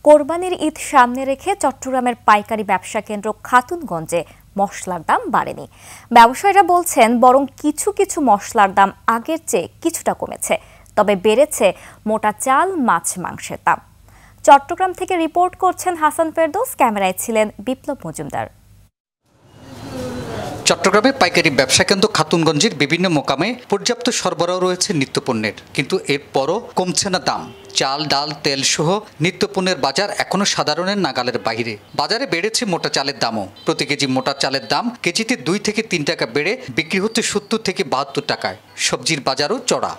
কোরবানির ঈদ সামনে রেখে চট্টগ্রামের পাইকারি ব্যবসা কেন্দ্র খাতুনগঞ্জে মশলার দাম বাড়েনি। ব্যবসায়ীরা বলছেন বরং কিছু কিছু মশলার দাম আগের চেয়ে কিছুটা কমেছে, তবে বেড়েছে মোটা চাল, মাছ, মাংসের দাম। চট্টগ্রাম থেকে রিপোর্ট করছেন হাসান ফেরদৌস, ক্যামেরায় ছিলেন বিপ্লব মজুমদার। চট্টগ্রামে পাইকারি ব্যবসা কেন্দ্র খাতুনগঞ্জের বিভিন্ন মোকামে পর্যাপ্ত সরবরাহ রয়েছে নিত্যপণ্যের, কিন্তু এরপরও কমছে না দাম। চাল, ডাল, তেল সহ নিত্যপণ্যের বাজার এখনো সাধারণের নাগালের বাইরে। বাজারে বেড়েছে মোটা চালের দামও। প্রতি কেজি মোটা চালের দাম কেজিতে 2 থেকে 3 টাকা বেড়ে বিক্রি হচ্ছে 70 থেকে 72 টাকায়। সবজির বাজারও চড়া।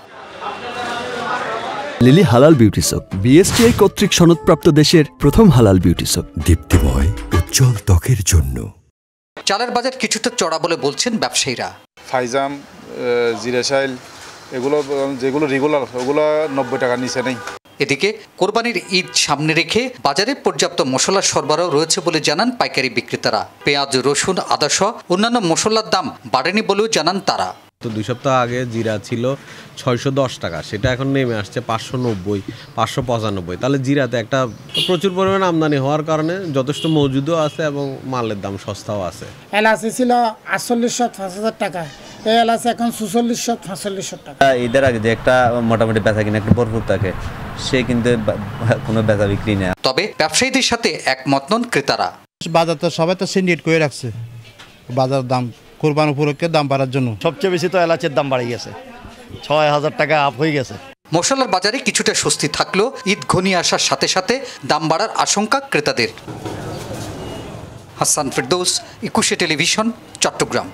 লিলি হালাল বিউটি সোপ, বিএসটিআই কর্তৃক সনদপ্রাপ্ত দেশের প্রথম হালাল বিউটি সোপ, দীপ্তিময় উজ্জ্বল ত্বকের জন্য। চালের বাজার কিছুটা চড়া বলে বলছেন ব্যবসায়ীরা। ফাইজাম, জিরাশাইল এগুলো যেগুলো রেগুলার ওগুলো 90 টাকার নিচে নেই। এদিকে কোরবানির ঈদ সামনে রেখে বাজারে পর্যাপ্ত মশলা সরবরাহ রয়েছে বলে জানান পাইকারি বিক্রেতারা। পেঁয়াজ, রসুন, আদা সহ অন্যান্য মশলার দাম বাড়েনি বলেও জানান তারা। তো 2 সপ্তাহ আগে জিরা ছিল 610 টাকা, সেটা এখন নেমে আসছে 590, 595। তাহলে জিরাতে একটা প্রচুর পরিমাণে আমদানি হওয়ার কারণে যথেষ্ট মজুদও আছে এবং মালের দাম সস্তাও আছে। এলাচি ছিল 48,000 টাকা, এই এলাচি এখন 46,000 টাকা। ঈদের আগে যে একটা মোটামুটি বেচা কিনা একটু ভরপুর থাকে, সে কিন্তু কোনো বেচা বিক্রি নেই। তবে ব্যবসায়ীদের সাথে একমত নন ক্রেতারা। বাজার তো সবাই তো সিন্ডিকেট করে রাখছে, বাজার দাম কোরবান উপলক্ষে দাম বাড়ার জন্য। সবচেয়ে বেশি তো এলাচের দাম বাড়ে গেছে, 6,000 টাকা আপ হয়ে গেছে। মশলার বাজারে কিছুটা স্বস্তি থাকলেও ঈদ ঘনিয়ে আসার সাথে সাথে দাম বাড়ার আশঙ্কা ক্রেতাদের। হাসান ফেরদৌস, 21 টেলিভিশন, চট্টগ্রাম।